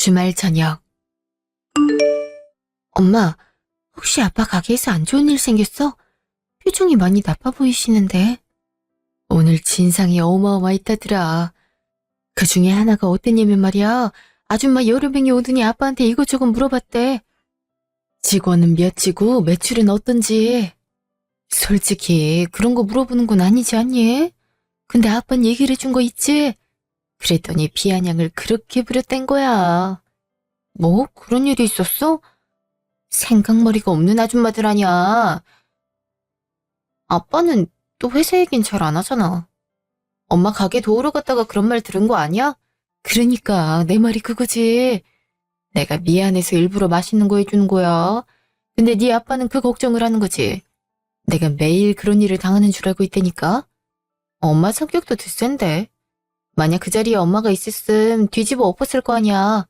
주말 저녁. 엄마, 혹시 아빠 가게에서 안 좋은 일 생겼어? 표정이 많이 나빠 보이시는데. 오늘 진상이 어마어마했다더라. 그 중에 하나가 어땠냐면 말이야. 아줌마 여러 명이 오더니 아빠한테 이것저것 물어봤대. 직원은 몇이고 매출은 어떤지. 솔직히 그런 거 물어보는 건 아니지 않니? 근데 아빠는 얘기를 해준 거 있지? 그랬더니 비아냥을 그렇게 부렸댄 거야. 뭐 그런 일이 있었어? 생각머리가 없는 아줌마들 아니야. 아빠는 또 회사 얘긴 잘 안 하잖아. 엄마 가게 도우러 갔다가 그런 말 들은 거 아니야? 그러니까 내 말이 그거지. 내가 미안해서 일부러 맛있는 거 해주는 거야. 근데 네 아빠는 그 걱정을 하는 거지. 내가 매일 그런 일을 당하는 줄 알고 있다니까. 엄마 성격도 드센데. 만약 그 자리에 엄마가 있었음 뒤집어 엎었을 거 아니야.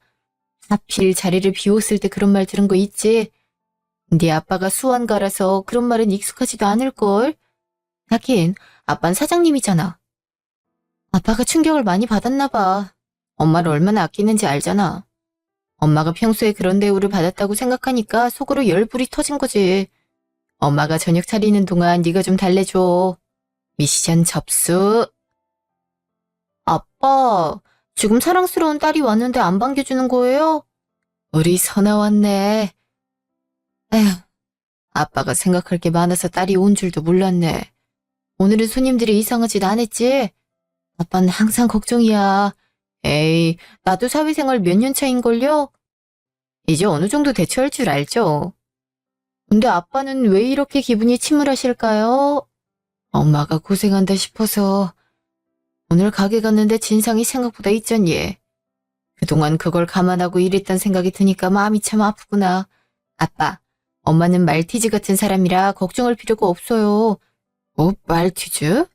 하필 자리를 비웠을 때 그런 말 들은 거 있지. 네 아빠가 수완가라서 그런 말은 익숙하지도 않을걸. 하긴 아빤 사장님이잖아. 아빠가 충격을 많이 받았나 봐. 엄마를 얼마나 아끼는지 알잖아. 엄마가 평소에 그런 대우를 받았다고 생각하니까 속으로 열불이 터진 거지. 엄마가 저녁 차리는 동안 네가 좀 달래줘. 미션 접수. 아빠, 지금 사랑스러운 딸이 왔는데 안 반겨주는 거예요? 우리 선아 왔네. 에휴, 아빠가 생각할 게 많아서 딸이 온 줄도 몰랐네. 오늘은 손님들이 이상한 짓 안 했지? 아빠는 항상 걱정이야. 에이, 나도 사회생활 몇 년 차인걸요? 이제 어느 정도 대처할 줄 알죠? 근데 아빠는 왜 이렇게 기분이 침울하실까요? 엄마가 고생한다 싶어서. 오늘 가게 갔는데 진상이 생각보다 있잖니. 그동안 그걸 감안하고 일했단 생각이 드니까 마음이 참 아프구나. 아빠, 엄마는 말티즈 같은 사람이라 걱정할 필요가 없어요. 말티즈?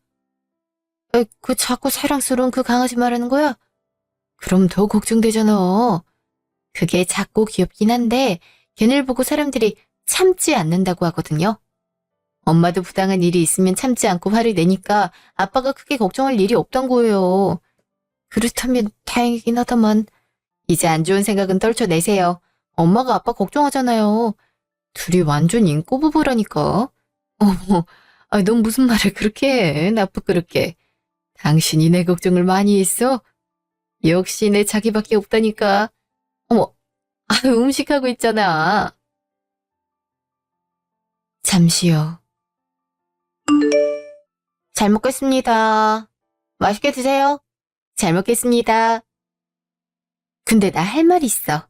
그 작고 사랑스러운 그 강아지 말하는 거야? 그럼 더 걱정되잖아. 그게 작고 귀엽긴 한데 걔를 보고 사람들이 참지 않는다고 하거든요. 엄마도 부당한 일이 있으면 참지 않고 화를 내니까 아빠가 크게 걱정할 일이 없단 거예요. 그렇다면 다행이긴 하다만 이제 안 좋은 생각은 떨쳐내세요. 엄마가 아빠 걱정하잖아요. 둘이 완전 인꼬 부부라니까. 어머, 넌 무슨 말을 그렇게 해, 나쁘그렇게. 당신이 내 걱정을 많이 했어? 역시 내 자기밖에 없다니까. 어머, 음식하고 있잖아. 잠시요. 잘 먹겠습니다. 맛있게 드세요. 잘 먹겠습니다. 근데 나 할 말 있어.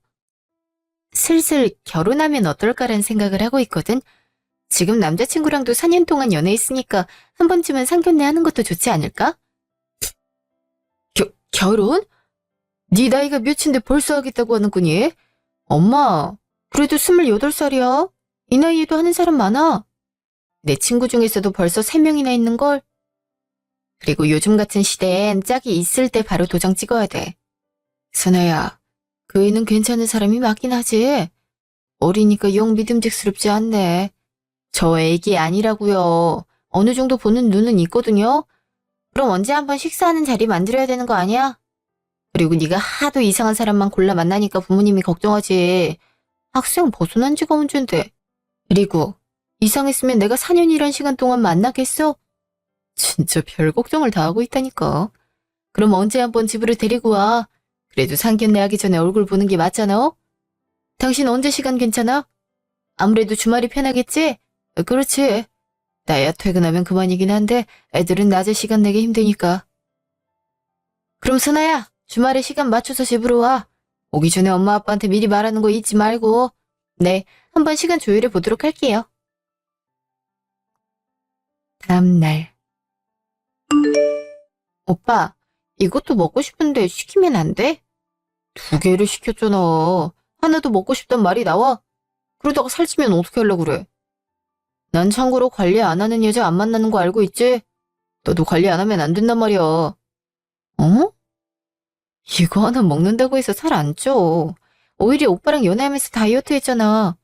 슬슬 결혼하면 어떨까라는 생각을 하고 있거든. 지금 남자친구랑도 4년 동안 연애했으니까 한 번쯤은 상견례 하는 것도 좋지 않을까? 결혼? 네 나이가 몇인데 벌써 하겠다고 하는 거니? 엄마, 그래도 28살이야. 이 나이에도 하는 사람 많아. 내 친구 중에서도 벌써 3명이나 있는걸? 그리고 요즘 같은 시대엔 짝이 있을 때 바로 도장 찍어야 돼. 선아야, 그 애는 괜찮은 사람이 맞긴 하지. 어리니까 영 믿음직스럽지 않네. 저 애기 아니라고요. 어느 정도 보는 눈은 있거든요. 그럼 언제 한번 식사하는 자리 만들어야 되는 거 아니야? 그리고 네가 하도 이상한 사람만 골라 만나니까 부모님이 걱정하지. 학생 벗어난 지가 언젠데. 그리고 이상했으면 내가 4년이란 시간 동안 만나겠어? 진짜 별 걱정을 다 하고 있다니까. 그럼 언제 한번 집으로 데리고 와. 그래도 상견례 하기 전에 얼굴 보는 게 맞잖아. 당신 언제 시간 괜찮아? 아무래도 주말이 편하겠지? 그렇지. 나야 퇴근하면 그만이긴 한데 애들은 낮에 시간 내기 힘드니까. 그럼 선아야, 주말에 시간 맞춰서 집으로 와. 오기 전에 엄마 아빠한테 미리 말하는 거 잊지 말고. 네, 한번 시간 조율해 보도록 할게요. 다음 날. 오빠, 이것도 먹고 싶은데 시키면 안 돼? 2개를 시켰잖아. 하나도 먹고 싶단 말이 나와? 그러다가 살찌면 어떻게 하려고 그래? 난 참고로 관리 안 하는 여자 안 만나는 거 알고 있지? 너도 관리 안 하면 안 된단 말이야. 어? 이거 하나 먹는다고 해서 살 안 쪄. 오히려 오빠랑 연애하면서 다이어트 했잖아.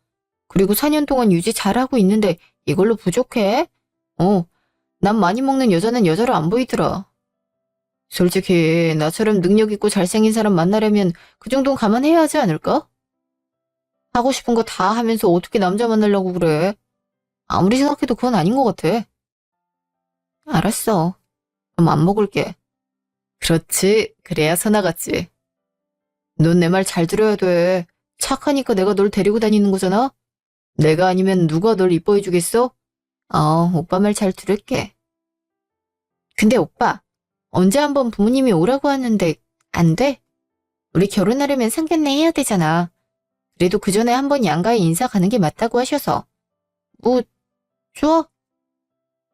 그리고 4년 동안 유지 잘하고 있는데 이걸로 부족해? 난 많이 먹는 여자는 여자로 안 보이더라. 솔직히 나처럼 능력 있고 잘생긴 사람 만나려면 그 정도는 감안해야 하지 않을까? 하고 싶은 거 다 하면서 어떻게 남자 만나려고 그래? 아무리 생각해도 그건 아닌 것 같아. 알았어. 그럼 안 먹을게. 그렇지. 그래야 선아같지. 넌 내 말 잘 들어야 돼. 착하니까 내가 널 데리고 다니는 거잖아? 내가 아니면 누가 널 이뻐해 주겠어? 오빠 말 잘 들을게. 근데 오빠, 언제 한번 부모님이 오라고 하는데 안 돼? 우리 결혼하려면 상견례 해야 되잖아. 그래도 그 전에 한번 양가에 인사 가는 게 맞다고 하셔서. 뭐, 좋아.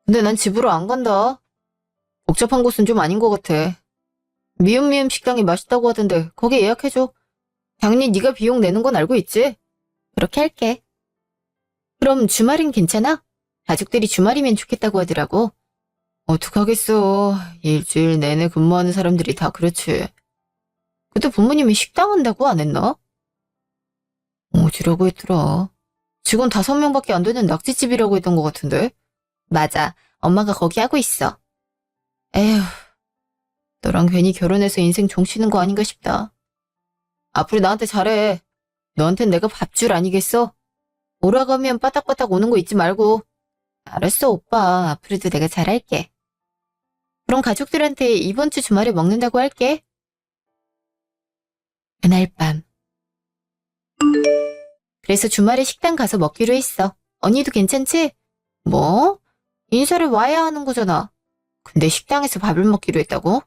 근데 난 집으로 안 간다. 복잡한 곳은 좀 아닌 것 같아. 미음미음 식당이 맛있다고 하던데 거기 예약해줘. 당연히 네가 비용 내는 건 알고 있지? 그렇게 할게. 그럼 주말은 괜찮아? 가족들이 주말이면 좋겠다고 하더라고. 어떡하겠어. 일주일 내내 근무하는 사람들이 다 그렇지. 그때 부모님이 식당 한다고 안 했나? 어디라고 했더라. 직원 5명밖에 안 되는 낙지집이라고 했던 것 같은데? 맞아. 엄마가 거기 하고 있어. 에휴, 너랑 괜히 결혼해서 인생 종치는 거 아닌가 싶다. 앞으로 나한테 잘해. 너한텐 내가 밥줄 아니겠어? 오라고 하면 빠딱빠딱 오는 거 잊지 말고. 알았어, 오빠. 앞으로도 내가 잘할게. 그럼 가족들한테 이번 주 주말에 먹는다고 할게. 그날 밤. 그래서 주말에 식당 가서 먹기로 했어. 언니도 괜찮지? 뭐? 인사를 와야 하는 거잖아. 근데 식당에서 밥을 먹기로 했다고?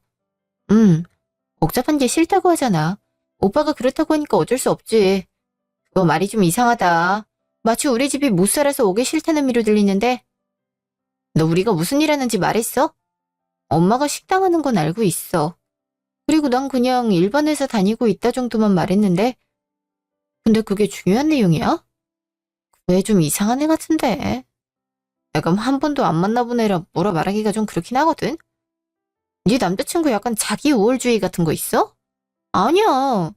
복잡한 게 싫다고 하잖아. 오빠가 그렇다고 하니까 어쩔 수 없지. 그거 말이 좀 이상하다. 마치 우리 집이 못 살아서 오기 싫다는 의미로 들리는데. 너 우리가 무슨 일 하는지 말했어? 엄마가 식당 하는 건 알고 있어. 그리고 난 그냥 일반 회사 다니고 있다 정도만 말했는데. 근데 그게 중요한 내용이야? 왜 좀 이상한 애 같은데. 내가 한 번도 안 만나본 애라 뭐라 말하기가 좀 그렇긴 하거든. 네 남자친구 약간 자기 우월주의 같은 거 있어? 아니야.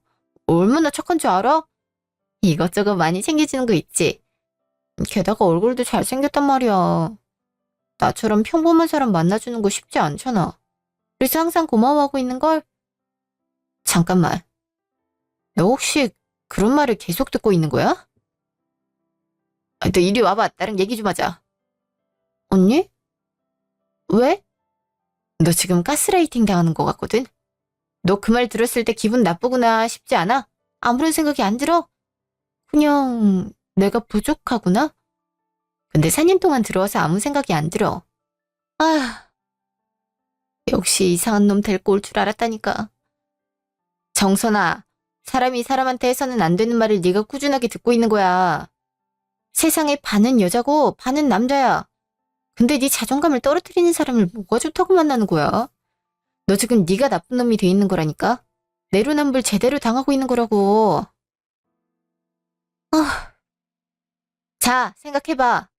얼마나 착한 줄 알아? 이것저것 많이 챙겨주는 거 있지. 게다가 얼굴도 잘생겼단 말이야. 나처럼 평범한 사람 만나주는 거 쉽지 않잖아. 그래서 항상 고마워하고 있는 걸. 잠깐만. 너 혹시 그런 말을 계속 듣고 있는 거야? 너 이리 와봐. 나랑 얘기 좀 하자. 언니? 왜? 너 지금 가스라이팅 당하는 것 같거든? 너 그 말 들었을 때 기분 나쁘구나 싶지 않아? 아무런 생각이 안 들어? 그냥 내가 부족하구나? 근데 4년 동안 들어와서 아무 생각이 안 들어. 아, 역시 이상한 놈 데리고 올 줄 알았다니까. 정선아, 사람이 사람한테 해서는 안 되는 말을 네가 꾸준하게 듣고 있는 거야. 세상에 반은 여자고 반은 남자야. 근데 네 자존감을 떨어뜨리는 사람을 뭐가 좋다고 만나는 거야? 너 지금 네가 나쁜 놈이 돼 있는 거라니까? 내로남불 제대로 당하고 있는 거라고. 아, 자, 생각해봐.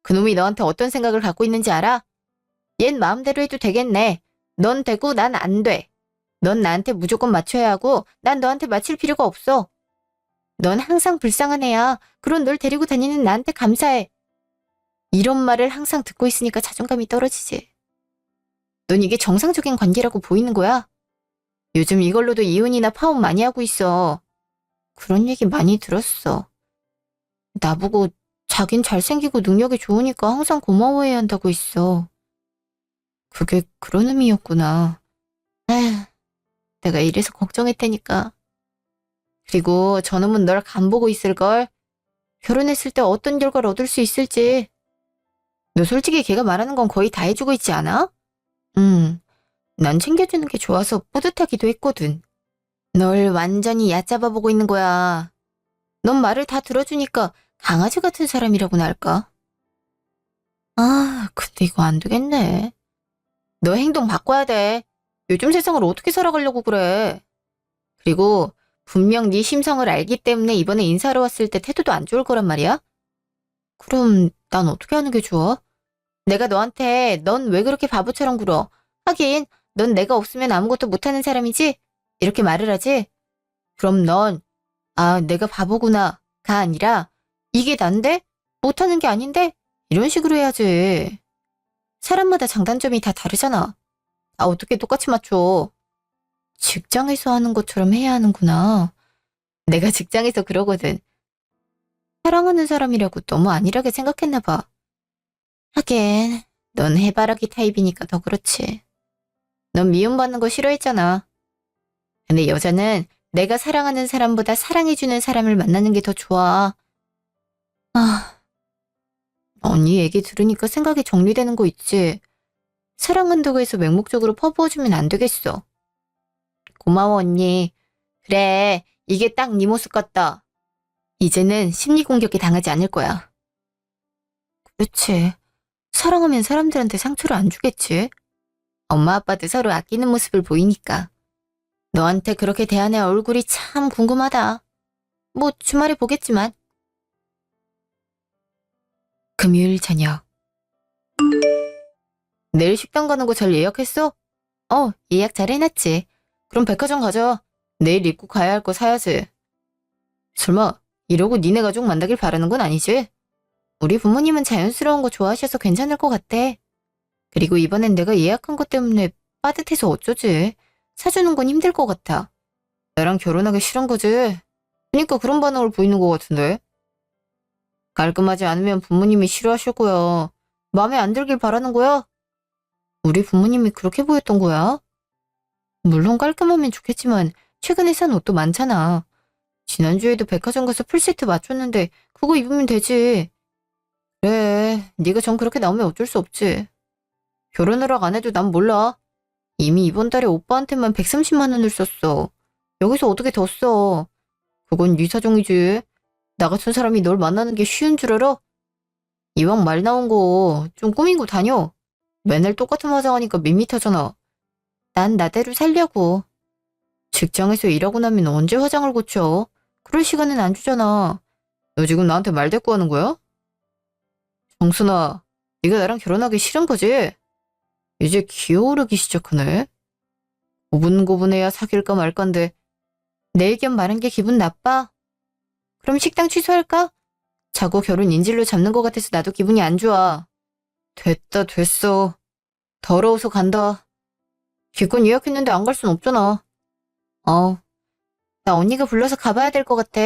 그놈이 너한테 어떤 생각을 갖고 있는지 알아? 얜 마음대로 해도 되겠네. 넌 되고 난 안 돼. 넌 나한테 무조건 맞춰야 하고 난 너한테 맞힐 필요가 없어. 넌 항상 불쌍한 애야. 그런 널 데리고 다니는 나한테 감사해. 이런 말을 항상 듣고 있으니까 자존감이 떨어지지. 넌 이게 정상적인 관계라고 보이는 거야? 요즘 이걸로도 이혼이나 파혼 많이 하고 있어. 그런 얘기 많이 들었어. 나보고 자긴 잘생기고 능력이 좋으니까 항상 고마워해야 한다고 했어. 그게 그런 의미였구나. 에휴, 내가 이래서 걱정했다니까. 그리고 저놈은 널 간보고 있을걸. 결혼했을 때 어떤 결과를 얻을 수 있을지. 너 솔직히 걔가 말하는 건 거의 다 해주고 있지 않아? 난 챙겨주는 게 좋아서 뿌듯하기도 했거든. 널 완전히 얕잡아 보고 있는 거야. 넌 말을 다 들어주니까 강아지 같은 사람이라고나 할까? 근데 이거 안 되겠네. 너 행동 바꿔야 돼. 요즘 세상을 어떻게 살아가려고 그래. 그리고 분명 네 심성을 알기 때문에 이번에 인사하러 왔을 때 태도도 안 좋을 거란 말이야? 그럼 난 어떻게 하는 게 좋아? 내가 너한테 넌 왜 그렇게 바보처럼 굴어? 하긴 넌 내가 없으면 아무것도 못하는 사람이지? 이렇게 말을 하지? 그럼 넌 내가 바보구나가 아니라 이게 난데? 못하는 게 아닌데? 이런 식으로 해야지. 사람마다 장단점이 다 다르잖아. 다 어떻게 똑같이 맞춰? 직장에서 하는 것처럼 해야 하는구나. 내가 직장에서 그러거든. 사랑하는 사람이라고 너무 안일하게 생각했나 봐. 하긴, 넌 해바라기 타입이니까 더 그렇지. 넌 미움받는 거 싫어했잖아. 근데 여자는 내가 사랑하는 사람보다 사랑해주는 사람을 만나는 게 더 좋아. 아, 언니 얘기 들으니까 생각이 정리되는 거 있지. 사랑한다고 해서 맹목적으로 퍼부어주면 안 되겠어. 고마워, 언니. 그래, 이게 딱 네 모습 같다. 이제는 심리 공격에 당하지 않을 거야. 그렇지. 사랑하면 사람들한테 상처를 안 주겠지. 엄마 아빠도 서로 아끼는 모습을 보이니까. 너한테 그렇게 대한 애 얼굴이 참 궁금하다. 뭐 주말에 보겠지만. 금요일 저녁. 내일 식당 가는 거 잘 예약했어? 예약 잘 해놨지. 그럼 백화점 가자. 내일 입고 가야 할 거 사야지. 설마 이러고 니네 가족 만나길 바라는 건 아니지? 우리 부모님은 자연스러운 거 좋아하셔서 괜찮을 것 같아. 그리고 이번엔 내가 예약한 것 때문에 빠듯해서 어쩌지? 사주는 건 힘들 것 같아. 나랑 결혼하기 싫은 거지? 그러니까 그런 반응을 보이는 것 같은데? 깔끔하지 않으면 부모님이 싫어하실 거야. 마음에 안 들길 바라는 거야? 우리 부모님이 그렇게 보였던 거야? 물론 깔끔하면 좋겠지만 최근에 산 옷도 많잖아. 지난주에도 백화점 가서 풀세트 맞췄는데 그거 입으면 되지. 그래, 네가 정 그렇게 나오면 어쩔 수 없지. 결혼 허락 안 해도 난 몰라. 이미 이번 달에 오빠한테만 130만 원을 썼어. 여기서 어떻게 더 써? 그건 네 사정이지. 나 같은 사람이 널 만나는 게 쉬운 줄 알아? 이왕 말 나온 거 좀 꾸미고 다녀. 맨날 똑같은 화장하니까 밋밋하잖아. 난 나대로 살려고. 직장에서 일하고 나면 언제 화장을 고쳐? 그럴 시간은 안 주잖아. 너 지금 나한테 말 대꾸 하는 거야? 정순아, 네가 나랑 결혼하기 싫은 거지? 이제 기어오르기 시작하네. 고분고분해야 사귈까 말까인데 내 의견 말한 게 기분 나빠? 그럼 식당 취소할까? 자꾸 결혼 인질로 잡는 것 같아서 나도 기분이 안 좋아. 됐다 됐어. 더러워서 간다. 기권 예약했는데 안 갈 순 없잖아. 나 언니가 불러서 가봐야 될 것 같아.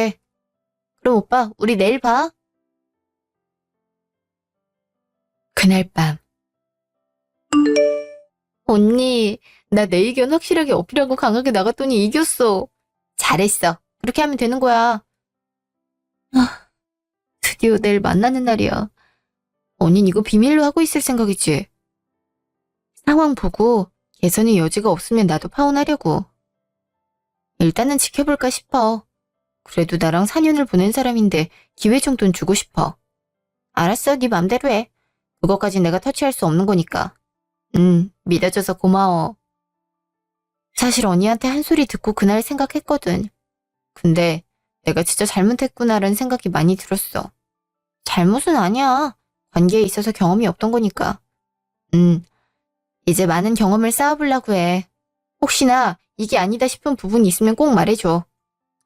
그럼 오빠, 우리 내일 봐. 그날 밤. 언니, 나 내 의견 확실하게 어필하고 강하게 나갔더니 이겼어. 잘했어. 그렇게 하면 되는 거야. 아, 드디어 내일 만나는 날이야. 언닌 이거 비밀로 하고 있을 생각이지? 상황 보고 개선의 여지가 없으면 나도 파혼하려고. 일단은 지켜볼까 싶어. 그래도 나랑 4년을 보낸 사람인데 기회 정도는 주고 싶어. 알았어, 네 맘대로 해. 그것까지 내가 터치할 수 없는 거니까. 믿어줘서 고마워. 사실 언니한테 한 소리 듣고 그날 생각했거든. 근데 내가 진짜 잘못했구나라는 생각이 많이 들었어. 잘못은 아니야. 관계에 있어서 경험이 없던 거니까. 이제 많은 경험을 쌓아보려고 해. 혹시나 이게 아니다 싶은 부분이 있으면 꼭 말해줘.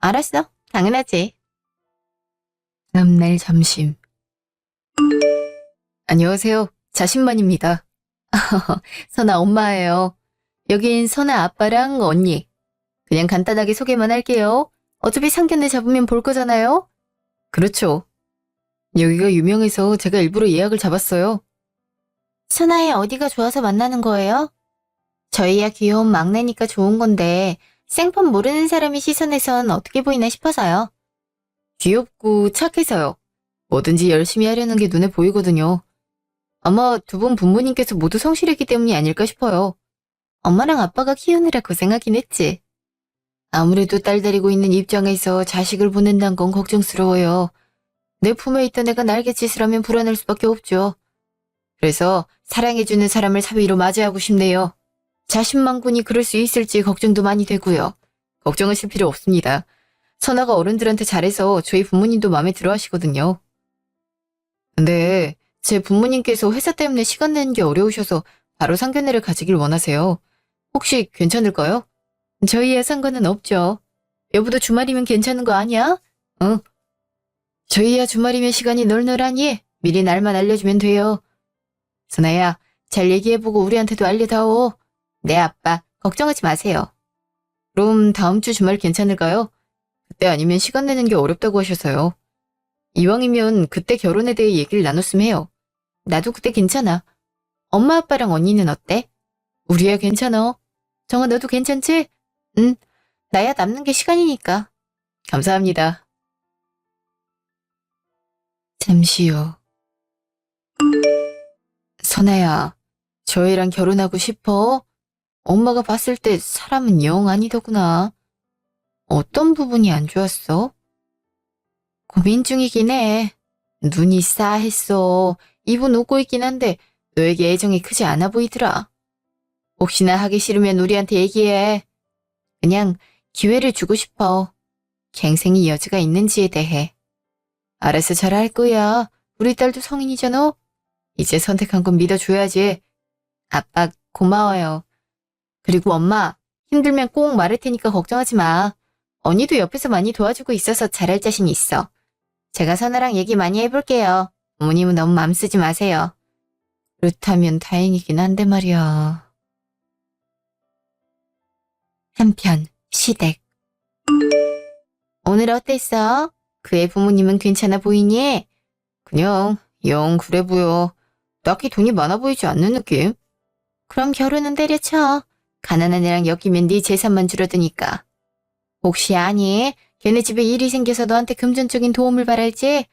알았어. 당연하지. 다음날 점심. 안녕하세요. 자신만입니다. 선아 엄마예요. 여긴 선아 아빠랑 언니. 그냥 간단하게 소개만 할게요. 어차피 상견례 잡으면 볼 거잖아요. 그렇죠. 여기가 유명해서 제가 일부러 예약을 잡았어요. 선아의 어디가 좋아서 만나는 거예요? 저희야 귀여운 막내니까 좋은 건데 생판 모르는 사람이 시선에선 어떻게 보이나 싶어서요. 귀엽고 착해서요. 뭐든지 열심히 하려는 게 눈에 보이거든요. 아마 두 분 부모님께서 모두 성실했기 때문이 아닐까 싶어요. 엄마랑 아빠가 키우느라 고생하긴 했지. 아무래도 딸 데리고 있는 입장에서 자식을 보낸다는 건 걱정스러워요. 내 품에 있던 애가 날갯짓을 하면 불안할 수밖에 없죠. 그래서 사랑해주는 사람을 사위로 맞이하고 싶네요. 자신만군이 그럴 수 있을지 걱정도 많이 되고요. 걱정하실 필요 없습니다. 선아가 어른들한테 잘해서 저희 부모님도 마음에 들어 하시거든요. 근데 제 부모님께서 회사 때문에 시간 내는 게 어려우셔서 바로 상견례를 가지길 원하세요. 혹시 괜찮을까요? 저희야 상관은 없죠. 여보도 주말이면 괜찮은 거 아니야? 응. 저희야 주말이면 시간이 널널하니 미리 날만 알려주면 돼요. 선아야, 잘 얘기해보고 우리한테도 알려다오. 네, 아빠. 걱정하지 마세요. 그럼 다음 주 주말 괜찮을까요? 그때 아니면 시간 내는 게 어렵다고 하셔서요. 이왕이면 그때 결혼에 대해 얘기를 나눴으면 해요. 나도 그때 괜찮아. 엄마 아빠랑 언니는 어때? 우리 애 괜찮아. 정아 너도 괜찮지? 응. 나야 남는 게 시간이니까. 감사합니다. 잠시 후. 선아야, 저 애랑 결혼하고 싶어? 엄마가 봤을 때 사람은 영 아니더구나. 어떤 부분이 안 좋았어? 고민 중이긴 해. 눈이 싸했어. 입은 웃고 있긴 한데 너에게 애정이 크지 않아 보이더라. 혹시나 하기 싫으면 우리한테 얘기해. 그냥 기회를 주고 싶어. 갱생이 여지가 있는지에 대해. 알아서 잘할 거야. 우리 딸도 성인이잖아. 이제 선택한 건 믿어줘야지. 아빠 고마워요. 그리고 엄마 힘들면 꼭 말할 테니까 걱정하지 마. 언니도 옆에서 많이 도와주고 있어서 잘할 자신 있어. 제가 선아랑 얘기 많이 해볼게요. 어머님은 너무 맘 쓰지 마세요. 그렇다면 다행이긴 한데 말이야. 한편 시댁. 오늘 어땠어? 그의 부모님은 괜찮아 보이니? 그냥 영 그래 보여. 딱히 돈이 많아 보이지 않는 느낌? 그럼 결혼은 때려쳐. 가난한 애랑 엮이면 네 재산만 줄어드니까. 혹시 아니? 걔네 집에 일이 생겨서 너한테 금전적인 도움을 바랄지?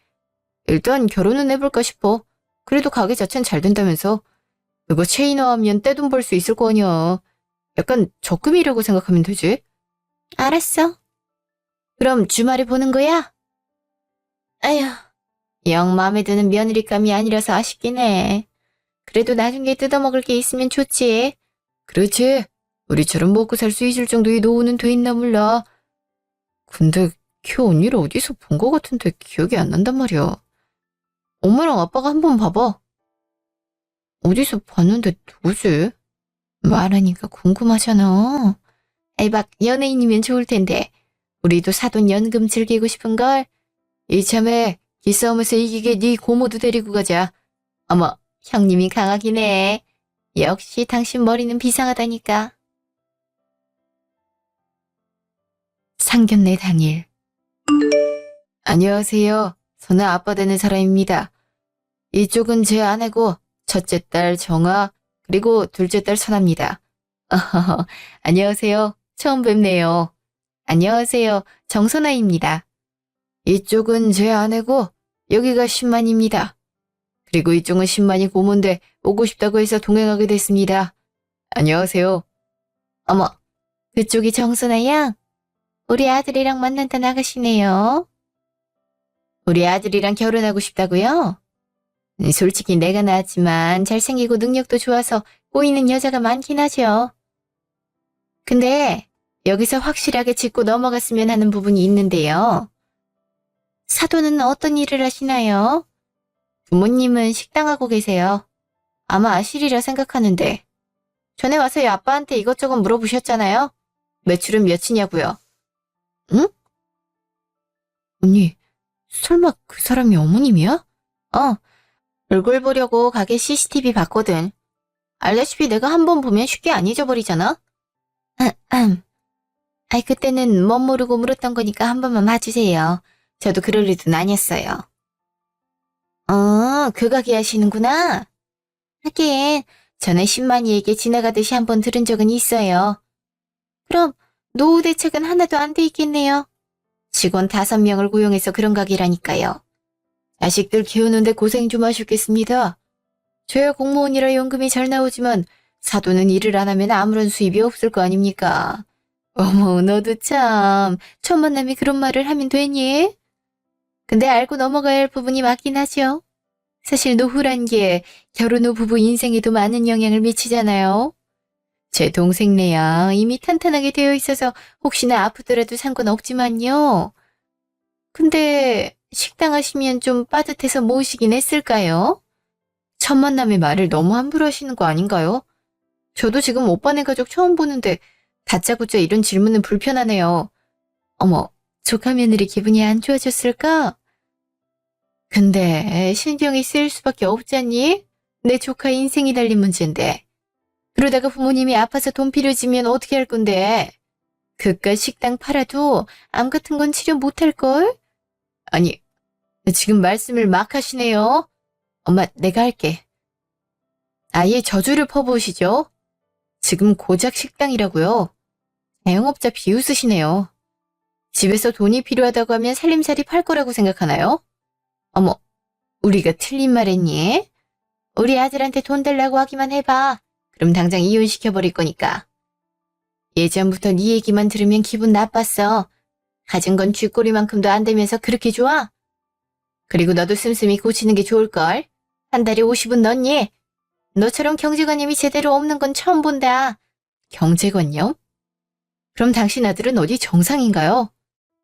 일단 결혼은 해볼까 싶어. 그래도 가게 자체는 잘 된다면서. 그거 체인화하면 떼돈 벌 수 있을 거 아니야. 약간 적금이라고 생각하면 되지? 알았어. 그럼 주말에 보는 거야? 아휴, 영 마음에 드는 며느리감이 아니라서 아쉽긴 해. 그래도 나중에 뜯어먹을 게 있으면 좋지. 그렇지. 우리처럼 먹고 살 수 있을 정도의 노후는 돼 있나 몰라. 근데 걔 언니를 어디서 본 거 같은데 기억이 안 난단 말이야. 엄마랑 아빠가 한번 봐봐. 어디서 봤는데 누구지? 말하니까 궁금하잖아. 아이 막 연예인이면 좋을 텐데. 우리도 사돈 연금 즐기고 싶은걸. 이참에 기싸움에서 이기게 네 고모도 데리고 가자. 어머, 형님이 강하긴 해. 역시 당신 머리는 비상하다니까. 상견례 당일. 안녕하세요. 저는 아빠 되는 사람입니다. 이쪽은 제 아내고 첫째 딸 정아 그리고 둘째 딸 선아입니다. 안녕하세요. 처음 뵙네요. 안녕하세요. 정선아입니다. 이쪽은 제 아내고 여기가 신만입니다. 그리고 이쪽은 신만이 고모인데 오고 싶다고 해서 동행하게 됐습니다. 안녕하세요. 어머, 그쪽이 정선아 양? 우리 아들이랑 만난다 나가시네요. 우리 아들이랑 결혼하고 싶다고요? 솔직히 내가 낳았지만 잘생기고 능력도 좋아서 꼬이는 여자가 많긴 하죠. 근데 여기서 확실하게 짚고 넘어갔으면 하는 부분이 있는데요. 사돈은 어떤 일을 하시나요? 부모님은 식당하고 계세요. 아마 아시리라 생각하는데. 전에 와서 아빠한테 이것저것 물어보셨잖아요. 매출은 몇이냐고요. 응? 언니, 설마 그 사람이 어머님이야? 얼굴 보려고 가게 CCTV 봤거든. 알다시피 내가 한 번 보면 쉽게 안 잊어버리잖아? 아이, 그때는 멋 모르고 물었던 거니까 한 번만 봐주세요. 저도 그럴 일은 아니었어요. 그 가게 하시는구나. 하긴, 전에 신만이에게 지나가듯이 한 번 들은 적은 있어요. 그럼 노후 대책은 하나도 안 돼 있겠네요. 직원 5명을 고용해서 그런 가게라니까요. 자식들 키우는데 고생 좀 하셨겠습니다. 저야 공무원이라 연금이 잘 나오지만 사돈은 일을 안 하면 아무런 수입이 없을 거 아닙니까? 어머, 너도 참. 첫 만남이 그런 말을 하면 되니? 근데 알고 넘어가야 할 부분이 맞긴 하죠. 사실 노후란 게 결혼 후 부부 인생에도 많은 영향을 미치잖아요. 제 동생네야 이미 탄탄하게 되어 있어서 혹시나 아프더라도 상관없지만요. 근데 식당 하시면 좀 빠듯해서 모으시긴 했을까요? 첫 만남에 말을 너무 함부로 하시는 거 아닌가요? 저도 지금 오빠네 가족 처음 보는데 다짜고짜 이런 질문은 불편하네요. 어머, 조카 며느리 기분이 안 좋아졌을까? 근데 신경이 쓰일 수밖에 없잖니? 내 조카 인생이 달린 문제인데. 그러다가 부모님이 아파서 돈 필요해지면 어떻게 할 건데? 그깟 식당 팔아도 암 같은 건 치료 못할걸? 아니, 지금 말씀을 막 하시네요. 엄마, 내가 할게. 아예 저주를 퍼부으시죠? 지금 고작 식당이라고요. 자영업자 비웃으시네요. 집에서 돈이 필요하다고 하면 살림살이 팔 거라고 생각하나요? 어머, 우리가 틀린 말 했니? 우리 아들한테 돈 달라고 하기만 해봐. 그럼 당장 이혼시켜버릴 거니까. 예전부터 네 얘기만 들으면 기분 나빴어. 가진 건 쥐꼬리만큼도 안 되면서 그렇게 좋아? 그리고 너도 씀씀이 고치는 게 좋을걸. 한 달에 50은 넣니? 너처럼 경제관념이 제대로 없는 건 처음 본다. 경제관념? 그럼 당신 아들은 어디 정상인가요?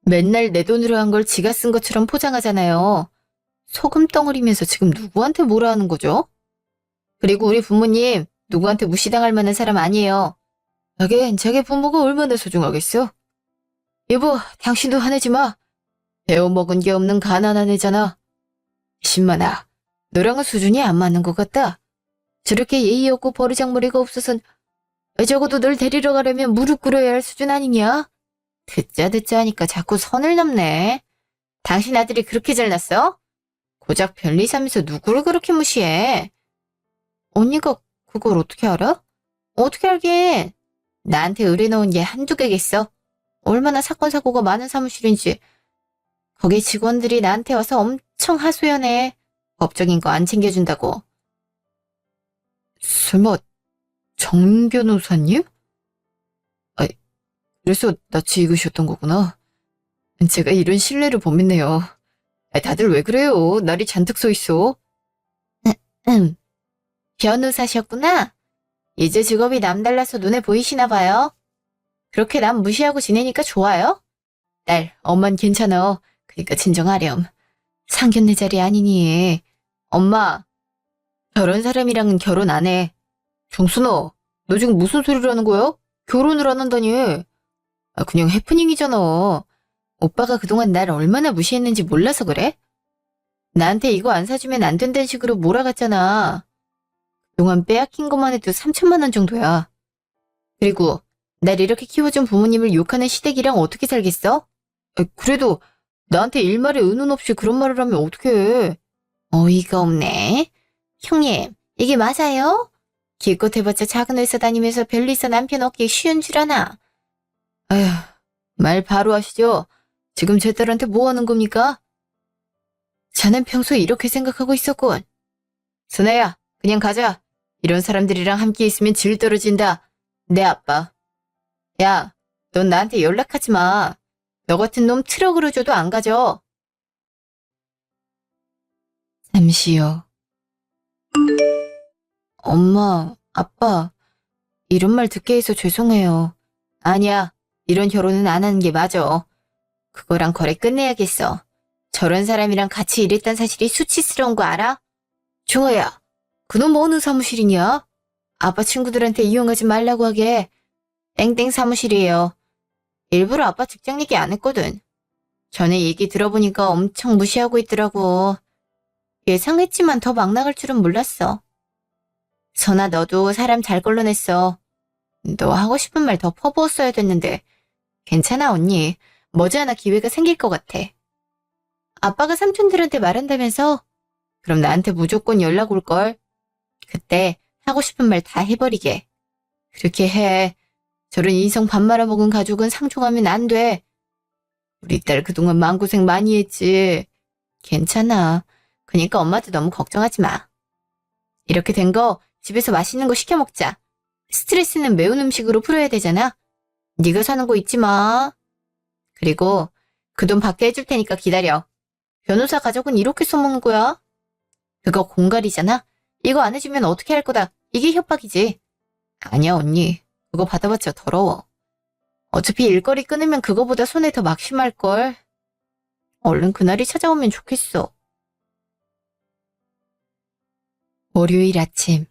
맨날 내 돈으로 한 걸 지가 쓴 것처럼 포장하잖아요. 소금 덩어리면서 지금 누구한테 뭐라 하는 거죠? 그리고 우리 부모님 누구한테 무시당할 만한 사람 아니에요. 하긴 자기 부모가 얼마나 소중하겠어? 여보, 당신도 화내지 마. 배워먹은 게 없는 가난한 애잖아. 신만아, 너랑은 수준이 안 맞는 것 같다. 저렇게 예의 없고 버르장머리가 없어선 적어도 널 데리러 가려면 무릎 꿇어야 할 수준 아니냐? 듣자 하니까 자꾸 선을 넘네. 당신 아들이 그렇게 잘났어? 고작 별일 삼면서 누구를 그렇게 무시해? 언니가 그걸 어떻게 알아? 어떻게 알긴. 나한테 의뢰놓은 게 한두 개겠어. 얼마나 사건 사고가 많은 사무실인지. 거기 직원들이 나한테 와서 엄청 하소연해. 법적인 거 안 챙겨준다고. 설마 정 변호사님? 아, 그래서 낯이 익으셨던 거구나. 제가 이런 신뢰를 못 믿네요. 다들 왜 그래요? 날이 잔뜩 서 있어. 변호사셨구나. 이제 직업이 남달라서 눈에 보이시나 봐요. 그렇게 남 무시하고 지내니까 좋아요? 딸, 엄만 괜찮아. 그러니까 진정하렴. 상견례 자리 아니니. 엄마, 저런 사람이랑은 결혼 안 해. 정순아, 너 지금 무슨 소리를 하는 거야? 결혼을 안 한다니. 그냥 해프닝이잖아. 오빠가 그동안 날 얼마나 무시했는지 몰라서 그래? 나한테 이거 안 사주면 안 된다는 식으로 몰아갔잖아. 그동안 빼앗긴 것만 해도 3천만 원 정도야. 그리고 날 이렇게 키워준 부모님을 욕하는 시댁이랑 어떻게 살겠어? 그래도 나한테 일말의 의논 없이 그런 말을 하면 어떡해. 어이가 없네. 형님, 이게 맞아요? 기껏 해봤자 작은 회사 다니면서 별일서 남편 얻기 쉬운 줄 아나? 아휴, 말 바로 하시죠. 지금 제 딸한테 뭐 하는 겁니까? 자넨 평소에 이렇게 생각하고 있었군. 선아야, 그냥 가자. 이런 사람들이랑 함께 있으면 질 떨어진다. 내 아빠. 야, 넌 나한테 연락하지 마. 너 같은 놈 트럭으로 줘도 안 가져. 잠시요. 엄마, 아빠, 이런 말 듣게 해서 죄송해요. 아니야, 이런 결혼은 안 하는 게 맞아. 그거랑 거래 끝내야겠어. 저런 사람이랑 같이 일했단 사실이 수치스러운 거 알아? 종아야, 그놈 어느 사무실이냐? 아빠 친구들한테 이용하지 말라고 하게. 땡땡 사무실이에요. 일부러 아빠 직장 얘기 안 했거든. 전에 얘기 들어보니까 엄청 무시하고 있더라고. 예상했지만 더 막 나갈 줄은 몰랐어. 선아, 너도 사람 잘 걸러냈어. 너 하고 싶은 말 더 퍼부었어야 됐는데. 괜찮아, 언니. 머지않아 기회가 생길 것 같아. 아빠가 삼촌들한테 말한다면서? 그럼 나한테 무조건 연락 올걸. 그때 하고 싶은 말 다 해버리게. 그렇게 해. 저런 인성 밥 말아먹은 가족은 상종하면 안 돼. 우리 딸 그동안 마음고생 많이 했지. 괜찮아. 그니까 엄마도 너무 걱정하지 마. 이렇게 된 거 집에서 맛있는 거 시켜 먹자. 스트레스는 매운 음식으로 풀어야 되잖아. 네가 사는 거 잊지 마. 그리고 그 돈 받게 해줄 테니까 기다려. 변호사 가족은 이렇게 써먹는 거야. 그거 공갈이잖아. 이거 안 해주면 어떻게 할 거다. 이게 협박이지. 아니야, 언니. 그거 받아봤자 더러워. 어차피 일거리 끊으면 그거보다 손해 더 막심할걸. 얼른 그날이 찾아오면 좋겠어. 월요일 아침.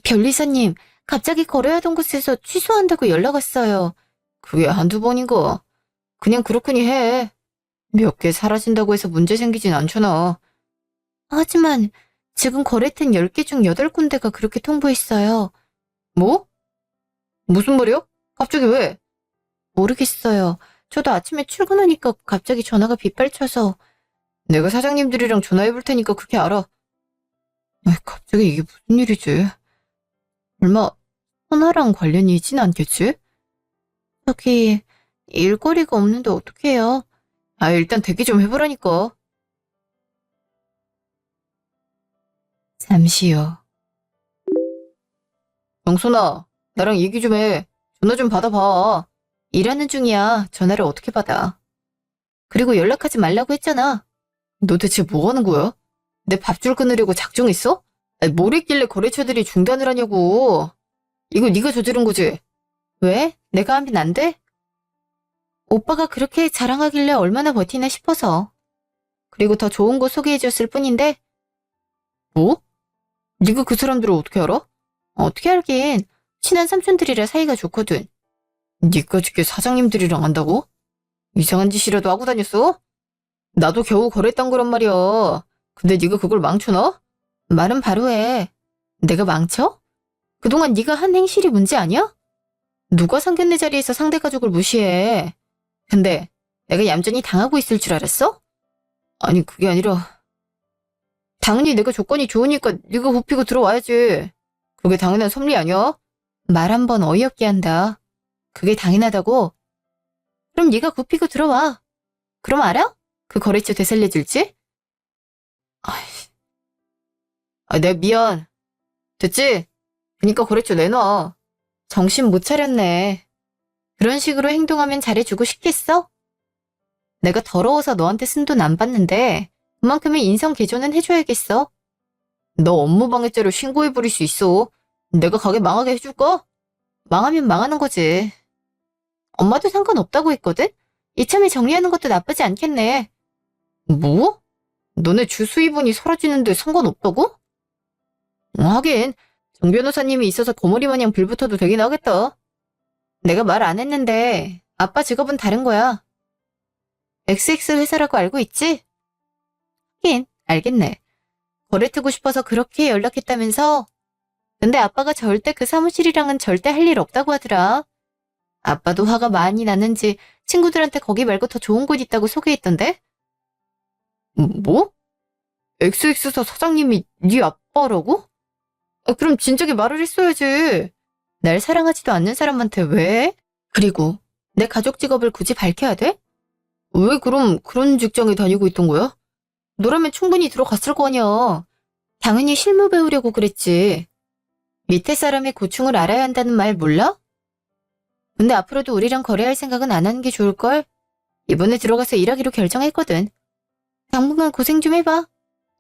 변리사님, 갑자기 거래하던 곳에서 취소한다고 연락 왔어요. 그게 한두 번인가. 그냥 그렇거니 해. 몇 개 사라진다고 해서 문제 생기진 않잖아. 하지만 지금 거래된 10개 중 8군데가 그렇게 통보했어요. 뭐? 무슨 말이야? 갑자기 왜? 모르겠어요. 저도 아침에 출근하니까 갑자기 전화가 빗발쳐서 내가 사장님들이랑 전화해 볼 테니까 그렇게 알아. 갑자기 이게 무슨 일이지? 설마 선아랑 관련이 있진 않겠지? 저기 일거리가 없는데 어떡해요? 일단 대기 좀 해보라니까. 잠시 후. 영순아, 나랑 얘기 좀 해. 전화 좀 받아봐. 일하는 중이야. 전화를 어떻게 받아? 그리고 연락하지 말라고 했잖아. 너 대체 뭐 하는 거야? 내 밥줄 끊으려고 작정했어? 뭘 했길래 거래처들이 중단을 하냐고. 이거 네가 저지른 거지? 왜? 내가 하면 안 돼? 오빠가 그렇게 자랑하길래 얼마나 버티나 싶어서. 그리고 더 좋은 거 소개해줬을 뿐인데. 뭐? 네가 그 사람들을 어떻게 알아? 어떻게 알긴. 친한 삼촌들이라 사이가 좋거든. 니까짓게 사장님들이랑 한다고? 이상한 짓이라도 하고 다녔어? 나도 겨우 거래했단 거란 말이야. 근데 네가 그걸 망쳐놔? 말은 바로 해. 내가 망쳐? 그동안 네가 한 행실이 문제 아니야? 누가 상견례 자리에서 상대 가족을 무시해. 근데 내가 얌전히 당하고 있을 줄 알았어? 아니 그게 아니라 당연히 내가 조건이 좋으니까 네가 굽히고 들어와야지. 그게 당연한 섭리 아니야? 말 한 번 어이없게 한다. 그게 당연하다고? 그럼 네가 굽히고 들어와. 그럼 알아? 그 거래처 되살려줄지? 내가 미안. 됐지? 그니까 거래처 내놔. 정신 못 차렸네. 그런 식으로 행동하면 잘해주고 싶겠어? 내가 더러워서 너한테 쓴 돈 안 받는데 그만큼의 인성 개조는 해줘야겠어. 너 업무방해죄로 신고해버릴 수 있어. 내가 가게 망하게 해줄까? 망하면 망하는 거지. 엄마도 상관없다고 했거든? 이참에 정리하는 것도 나쁘지 않겠네. 뭐? 너네 주 수입원이 사라지는데 상관없다고? 하긴 정 변호사님이 있어서 거머리 마냥 빌붙어도 되긴 하겠다. 내가 말 안 했는데 아빠 직업은 다른 거야. XX 회사라고 알고 있지? 하긴 알겠네. 거래 트고 싶어서 그렇게 연락했다면서? 근데 아빠가 절대 그 사무실이랑은 절대 할 일 없다고 하더라. 아빠도 화가 많이 났는지 친구들한테 거기 말고 더 좋은 곳 있다고 소개했던데? 뭐? XX사 사장님이 네 아빠라고? 그럼 진작에 말을 했어야지. 날 사랑하지도 않는 사람한테 왜? 그리고 내 가족 직업을 굳이 밝혀야 돼? 왜 그럼 그런 직장에 다니고 있던 거야? 너라면 충분히 들어갔을 거 아니야. 당연히 실무 배우려고 그랬지. 밑에 사람의 고충을 알아야 한다는 말 몰라? 근데 앞으로도 우리랑 거래할 생각은 안 하는 게 좋을걸? 이번에 들어가서 일하기로 결정했거든. 당분간 고생 좀 해봐.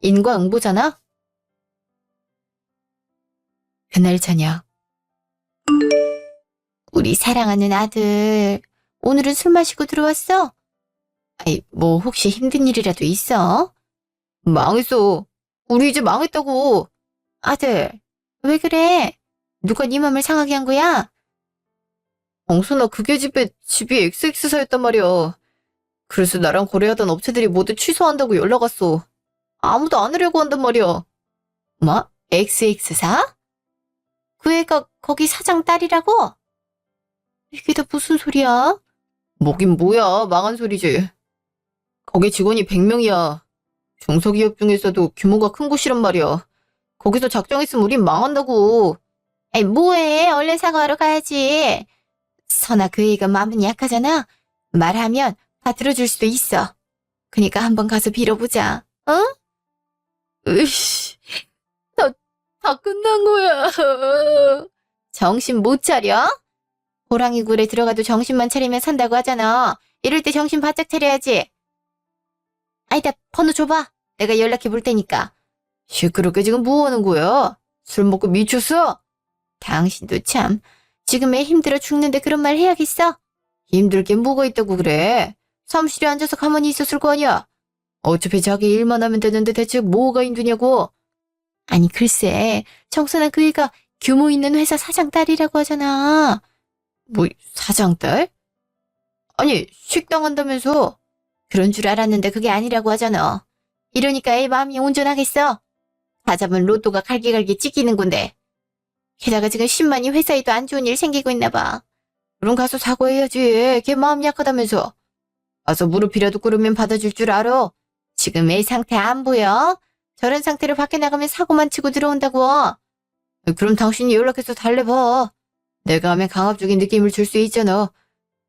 인과응보잖아. 그날 저녁. 우리 사랑하는 아들, 오늘은 술 마시고 들어왔어? 뭐 혹시 힘든 일이라도 있어? 망했어. 우리 이제 망했다고. 아들, 왜 그래? 누가 네 맘을 상하게 한 거야? 엉순아, 그게 집이 XX사였단 말이야. 그래서 나랑 거래하던 업체들이 모두 취소한다고 연락 왔어. 아무도 안 하려고 한단 말이야. 뭐? XX사? 그 애가 거기 사장 딸이라고? 이게 다 무슨 소리야? 뭐긴 뭐야, 망한 소리지. 거기 직원이 100명이야. 중소기업 중에서도 규모가 큰 곳이란 말이야. 거기서 작정했으면 우린 망한다고. 뭐해? 얼른 사과하러 가야지. 선아, 그 애가 마음은 약하잖아. 말하면 다 들어줄 수도 있어. 그니까 한번 가서 빌어보자. 어? 으이씨, 다 끝난 거야. 정신 못 차려? 호랑이 굴에 들어가도 정신만 차리면 산다고 하잖아. 이럴 때 정신 바짝 차려야지. 아이다, 번호 줘봐. 내가 연락해 볼 테니까. 시끄럽게 지금 뭐 하는 거야? 술 먹고 미쳤어? 당신도 참. 지금 애 힘들어 죽는데 그런 말 해야겠어? 힘들 게 뭐가 있다고 그래? 사무실에 앉아서 가만히 있었을 거 아니야? 어차피 자기 일만 하면 되는데 대체 뭐가 힘드냐고? 아니 글쎄, 정선아 그 애가 규모 있는 회사 사장 딸이라고 하잖아. 뭐 사장 딸? 아니 식당 한다면서. 그런 줄 알았는데 그게 아니라고 하잖아. 이러니까 애 마음이 온전하겠어. 다 잡은 로또가 갈기갈기 찢기는 건데. 게다가 지금 10만이 회사에도 안 좋은 일 생기고 있나 봐. 그럼 가서 사과해야지. 걔 마음 약하다면서. 가서 무릎이라도 꿇으면 받아줄 줄 알아. 지금 애 상태 안 보여? 저런 상태로 밖에 나가면 사고만 치고 들어온다고. 그럼 당신이 연락해서 달래봐. 내가 하면 강압적인 느낌을 줄 수 있잖아.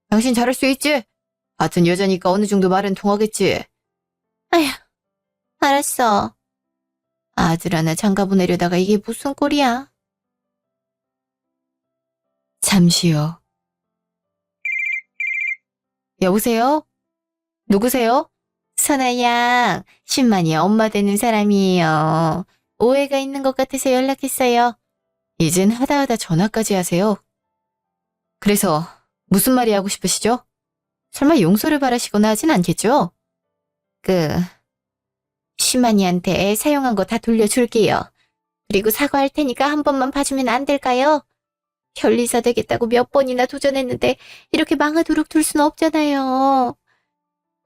당신 잘할 수 있지? 같은 여자니까 어느 정도 말은 통하겠지. 아휴, 알았어. 아들 하나 장가 보내려다가 이게 무슨 꼴이야. 잠시요. 여보세요? 누구세요? 선아 양, 신만이 엄마 되는 사람이에요. 오해가 있는 것 같아서 연락했어요. 이젠 하다하다 전화까지 하세요. 그래서 무슨 말이 하고 싶으시죠? 설마 용서를 바라시거나 하진 않겠죠? 신만이한테 사용한 거 다 돌려줄게요. 그리고 사과할 테니까 한 번만 봐주면 안 될까요? 편리사 되겠다고 몇 번이나 도전했는데 이렇게 망하도록 둘 순 없잖아요.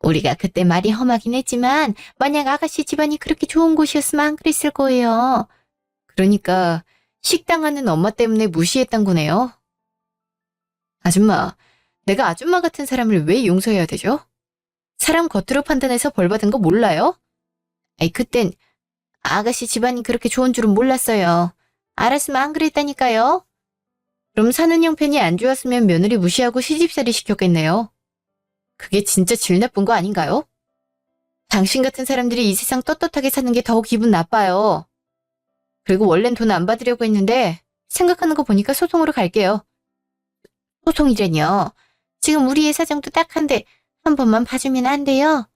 우리가 그때 말이 험하긴 했지만 만약 아가씨 집안이 그렇게 좋은 곳이었으면 안 그랬을 거예요. 그러니까 식당하는 엄마 때문에 무시했단 거네요. 아줌마, 내가 아줌마 같은 사람을 왜 용서해야 되죠? 사람 겉으로 판단해서 벌 받은 거 몰라요? 그땐 아가씨 집안이 그렇게 좋은 줄은 몰랐어요. 알았으면 안 그랬다니까요. 그럼 사는 형편이 안 좋았으면 며느리 무시하고 시집살이 시켰겠네요. 그게 진짜 질 나쁜 거 아닌가요? 당신 같은 사람들이 이 세상 떳떳하게 사는 게 더 기분 나빠요. 그리고 원래는 돈 안 받으려고 했는데 생각하는 거 보니까 소송으로 갈게요. 소송이라뇨. 지금 우리 애 사정도 딱한데 한 번만 봐주면 안 돼요?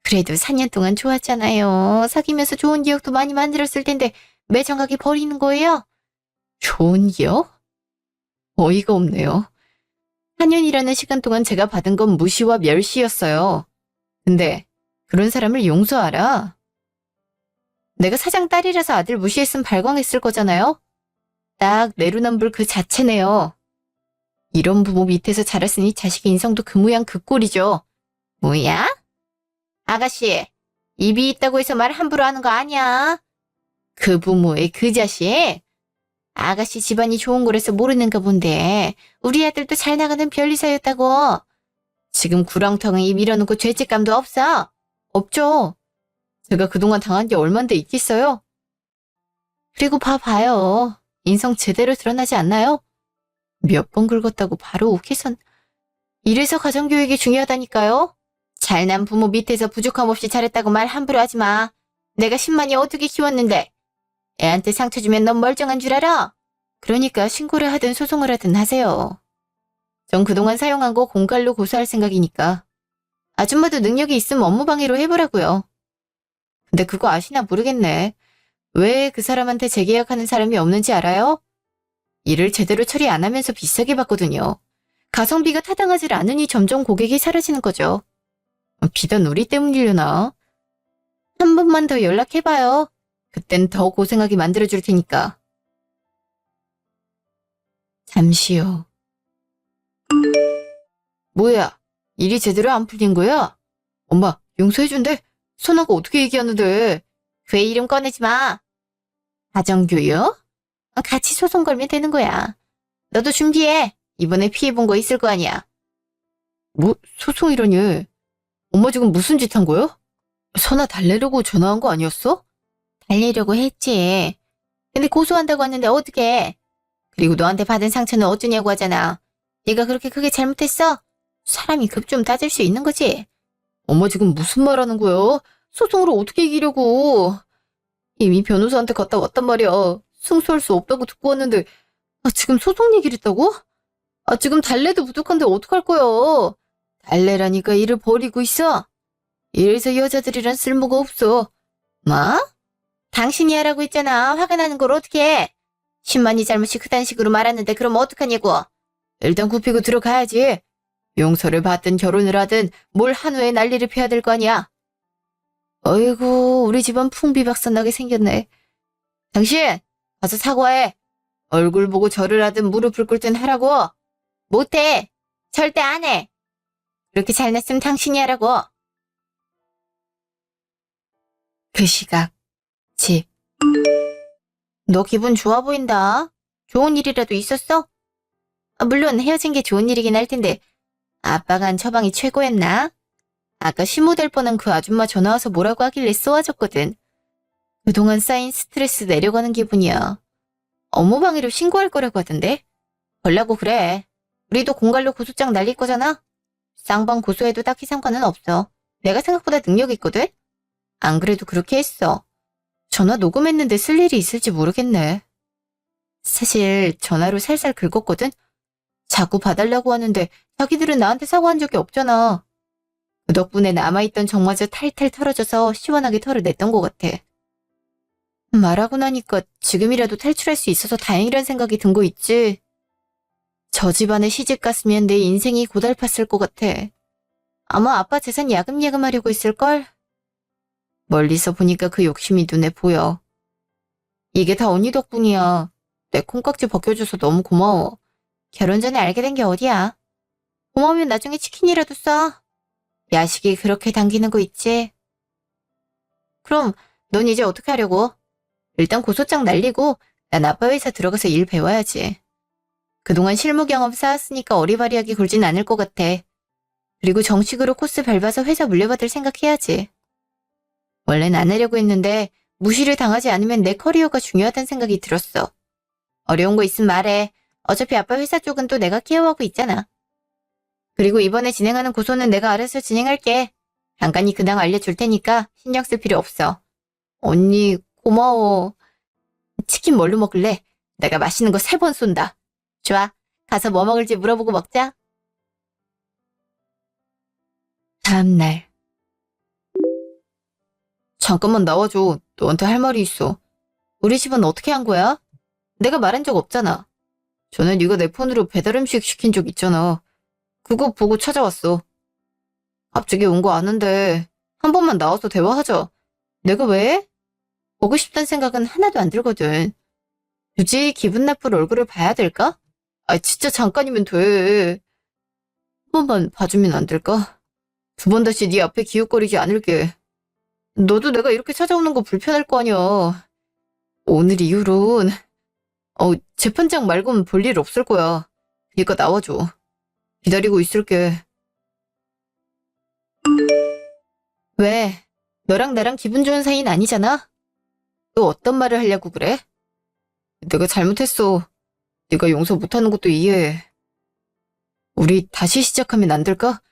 그래도 4년 동안 좋았잖아요. 사귀면서 좋은 기억도 많이 만들었을 텐데 매정하게 버리는 거예요? 좋은 기억? 어이가 없네요. 4년이라는 시간 동안 제가 받은 건 무시와 멸시였어요. 근데 그런 사람을 용서하라? 내가 사장 딸이라서 아들 무시했으면 발광했을 거잖아요? 딱 내로남불 그 자체네요. 이런 부모 밑에서 자랐으니 자식의 인성도 그 모양 그 꼴이죠. 뭐야? 아가씨, 입이 있다고 해서 말 함부로 하는 거 아니야. 그 부모의 그 자식? 아가씨 집안이 좋은 거라서 모르는가 본데 우리 아들도 잘 나가는 변리사였다고. 지금 구렁텅이 입 밀어놓고 죄책감도 없어? 없죠. 제가 그동안 당한 게 얼만데 있겠어요? 그리고 봐봐요. 인성 제대로 드러나지 않나요? 몇 번 긁었다고 바로 욱해선. 이래서 가정교육이 중요하다니까요. 잘난 부모 밑에서 부족함 없이 잘했다고 말 함부로 하지 마. 내가 10만이 어떻게 키웠는데. 애한테 상처 주면 넌 멀쩡한 줄 알아? 그러니까 신고를 하든 소송을 하든 하세요. 전 그동안 사용한 거 공갈로 고소할 생각이니까. 아줌마도 능력이 있으면 업무방해로 해보라고요. 근데 그거 아시나 모르겠네. 왜 그 사람한테 재계약하는 사람이 없는지 알아요? 일을 제대로 처리 안 하면서 비싸게 받거든요. 가성비가 타당하지 않으니 점점 고객이 사라지는 거죠. 비단 우리 때문이려나? 한 번만 더 연락해봐요. 그땐 더 고생하게 만들어줄 테니까. 잠시요. 뭐야? 일이 제대로 안 풀린 거야? 엄마, 용서해준대? 선아가 어떻게 얘기하는데? 그 이름 꺼내지 마. 가정교육? 같이 소송 걸면 되는 거야. 너도 준비해. 이번에 피해본 거 있을 거 아니야. 뭐, 소송이라니. 엄마 지금 무슨 짓 한 거야? 선아 달래려고 전화한 거 아니었어? 달래려고 했지. 근데 고소한다고 하는데 어떡해. 그리고 너한테 받은 상처는 어쩌냐고 하잖아. 네가 그렇게 크게 잘못했어? 사람이 급 좀 따질 수 있는 거지. 엄마 지금 무슨 말 하는 거야? 소송으로 어떻게 이기려고. 이미 변호사한테 갔다 왔단 말이야. 승소할 수 없다고 듣고 왔는데 지금 소송 얘기를 했다고? 지금 달래도 부족한데 어떡할 거야. 달래라니까 일을 버리고 있어. 이래서 여자들이란 쓸모가 없어. 뭐? 당신이 하라고 했잖아. 화가 나는 걸 어떻게 해. 10만이 잘못이 그딴 식으로 말았는데 그럼 어떡하냐고. 일단 굽히고 들어가야지. 용서를 받든 결혼을 하든 뭘 한 후에 난리를 펴야 될 거 아니야. 어이구, 우리 집안 풍비박산나게 생겼네. 당신, 가서 사과해. 얼굴 보고 절을 하든 무릎을 꿇든 하라고. 못해. 절대 안 해. 그렇게 잘났으면 당신이 하라고. 그 시각, 집 너 기분 좋아 보인다. 좋은 일이라도 있었어? 물론 헤어진 게 좋은 일이긴 할 텐데 아빠가 한 처방이 최고였나? 아까 시모될 뻔한 그 아줌마 전화 와서 뭐라고 하길래 쏘아줬거든. 그동안 쌓인 스트레스 내려가는 기분이야. 업무방해로 신고할 거라고 하던데? 걸라고 그래. 우리도 공갈로 고소장 날릴 거잖아? 쌍방 고소해도 딱히 상관은 없어. 내가 생각보다 능력 있거든? 안 그래도 그렇게 했어. 전화 녹음했는데 쓸 일이 있을지 모르겠네. 사실 전화로 살살 긁었거든? 자꾸 봐달라고 하는데 자기들은 나한테 사과한 적이 없잖아. 그 덕분에 남아있던 정마저 탈탈 털어져서 시원하게 털어냈던 것 같아. 말하고 나니까 지금이라도 탈출할 수 있어서 다행이란 생각이 든 거 있지. 저 집안에 시집 갔으면 내 인생이 고달팠을 것 같아. 아마 아빠 재산 야금야금 하려고 했을걸? 멀리서 보니까 그 욕심이 눈에 보여. 이게 다 언니 덕분이야. 내 콩깍지 벗겨줘서 너무 고마워. 결혼 전에 알게 된 게 어디야. 고마우면 나중에 치킨이라도 쏴. 야식이 그렇게 당기는 거 있지? 그럼 넌 이제 어떻게 하려고? 일단 고소장 날리고 난 아빠 회사 들어가서 일 배워야지. 그동안 실무 경험 쌓았으니까 어리바리하게 굴진 않을 것 같아. 그리고 정식으로 코스 밟아서 회사 물려받을 생각해야지. 원래는 안 하려고 했는데 무시를 당하지 않으면 내 커리어가 중요하다는 생각이 들었어. 어려운 거 있으면 말해. 어차피 아빠 회사 쪽은 또 내가 케어하고 있잖아. 그리고 이번에 진행하는 고소는 내가 알아서 진행할게. 간간히 근황 알려줄 테니까 신경 쓸 필요 없어. 언니 고마워. 치킨 뭘로 먹을래? 내가 맛있는 거 3번 쏜다. 좋아. 가서 뭐 먹을지 물어보고 먹자. 다음 날. 잠깐만 나와줘. 너한테 할 말이 있어. 우리 집은 어떻게 한 거야? 내가 말한 적 없잖아. 전에 네가 내 폰으로 배달 음식 시킨 적 있잖아. 그거 보고 찾아왔어. 갑자기 온 거 아는데 한 번만 나와서 대화하자. 내가 왜? 보고 싶다는 생각은 하나도 안 들거든. 굳이 기분 나쁠 얼굴을 봐야 될까? 진짜 잠깐이면 돼. 한 번만 봐주면 안 될까? 2번 다시 네 앞에 기웃거리지 않을게. 너도 내가 이렇게 찾아오는 거 불편할 거 아니야. 오늘 이후론 재판장 말고는 볼 일 없을 거야. 그러니까 나와줘. 기다리고 있을게. 왜? 너랑 나랑 기분 좋은 사이는 아니잖아? 또 어떤 말을 하려고 그래? 내가 잘못했어. 네가 용서 못하는 것도 이해해. 우리 다시 시작하면 안 될까?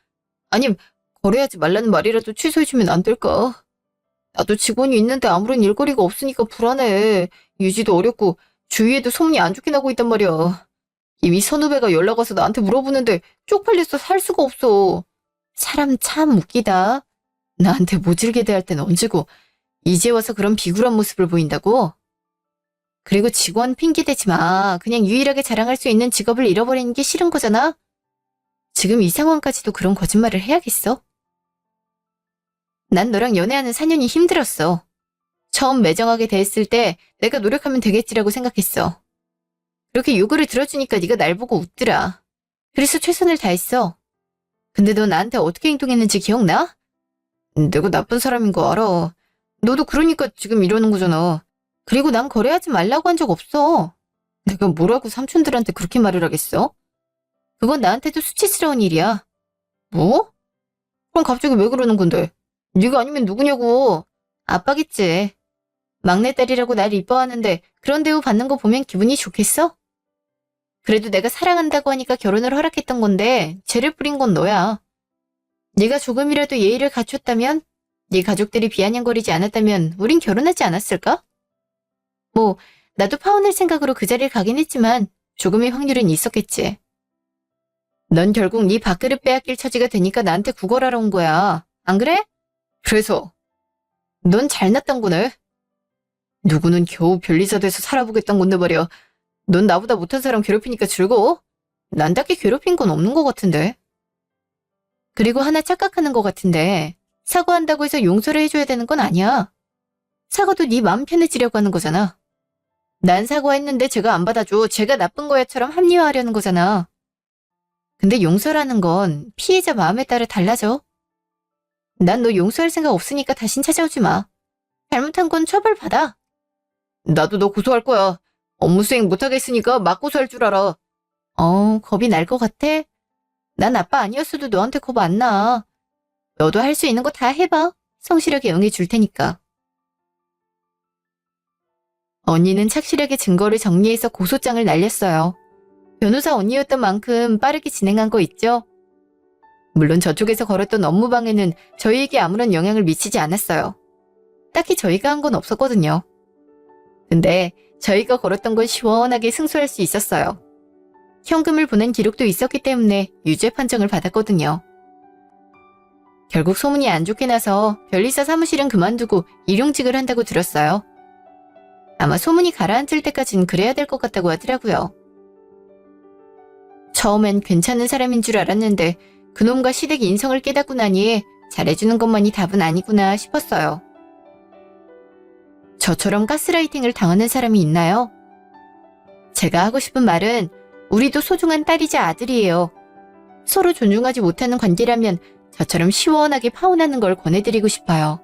아님 거래하지 말라는 말이라도 취소해주면 안 될까? 나도 직원이 있는데 아무런 일거리가 없으니까 불안해. 유지도 어렵고 주위에도 소문이 안 좋게 나고 있단 말이야. 이미 선후배가 연락 와서 나한테 물어보는데 쪽팔려서 살 수가 없어. 사람 참 웃기다. 나한테 모질게 대할 땐 언제고 이제 와서 그런 비굴한 모습을 보인다고? 그리고 직원 핑계대지 마. 그냥 유일하게 자랑할 수 있는 직업을 잃어버리는 게 싫은 거잖아? 지금 이 상황까지도 그런 거짓말을 해야겠어? 난 너랑 연애하는 4년이 힘들었어. 처음 매정하게 대했을 때 내가 노력하면 되겠지라고 생각했어. 그렇게 요구를 들어주니까 네가 날 보고 웃더라. 그래서 최선을 다했어. 근데 너 나한테 어떻게 행동했는지 기억나? 내가 나쁜 사람인 거 알아. 너도 그러니까 지금 이러는 거잖아. 그리고 난 거래하지 말라고 한 적 없어. 내가 뭐라고 삼촌들한테 그렇게 말을 하겠어? 그건 나한테도 수치스러운 일이야. 뭐? 그럼 갑자기 왜 그러는 건데? 네가 아니면 누구냐고. 아빠겠지. 막내딸이라고 날 이뻐하는데 그런 대우 받는 거 보면 기분이 좋겠어? 그래도 내가 사랑한다고 하니까 결혼을 허락했던 건데 죄를 뿌린 건 너야. 네가 조금이라도 예의를 갖췄다면, 네 가족들이 비아냥거리지 않았다면 우린 결혼하지 않았을까? 뭐 나도 파혼할 생각으로 그 자리를 가긴 했지만 조금의 확률은 있었겠지. 넌 결국 네 밥그릇 빼앗길 처지가 되니까 나한테 구걸하러 온 거야. 안 그래? 그래서 넌 잘났단 거네. 누구는 겨우 변리사 돼서 살아보겠단 건데 말이야. 넌 나보다 못한 사람 괴롭히니까 즐거워? 난 딱히 괴롭힌 건 없는 것 같은데. 그리고 하나 착각하는 것 같은데 사과한다고 해서 용서를 해줘야 되는 건 아니야. 사과도 네 마음 편해지려고 하는 거잖아. 난 사과했는데 제가 안 받아줘. 제가 나쁜 거야처럼 합리화하려는 거잖아. 근데 용서라는 건 피해자 마음에 따라 달라져. 난 너 용서할 생각 없으니까 다신 찾아오지 마. 잘못한 건 처벌받아. 나도 너 고소할 거야. 업무 수행 못하겠으니까 막 고소할 줄 알아. 겁이 날 것 같아? 난 아빠 아니었어도 너한테 겁 안 나. 너도 할 수 있는 거 다 해봐. 성실하게 응해줄 테니까. 언니는 착실하게 증거를 정리해서 고소장을 날렸어요. 변호사 언니였던 만큼 빠르게 진행한 거 있죠? 물론 저쪽에서 걸었던 업무방해는 저희에게 아무런 영향을 미치지 않았어요. 딱히 저희가 한 건 없었거든요. 근데 저희가 걸었던 건 시원하게 승소할 수 있었어요. 현금을 보낸 기록도 있었기 때문에 유죄 판정을 받았거든요. 결국 소문이 안 좋게 나서 변리사 사무실은 그만두고 일용직을 한다고 들었어요. 아마 소문이 가라앉을 때까진 그래야 될 것 같다고 하더라고요. 처음엔 괜찮은 사람인 줄 알았는데 그놈과 시댁 인성을 깨닫고 나니 잘해주는 것만이 답은 아니구나 싶었어요. 저처럼 가스라이팅을 당하는 사람이 있나요? 제가 하고 싶은 말은 우리도 소중한 딸이자 아들이에요. 서로 존중하지 못하는 관계라면 저처럼 시원하게 파혼하는 걸 권해드리고 싶어요.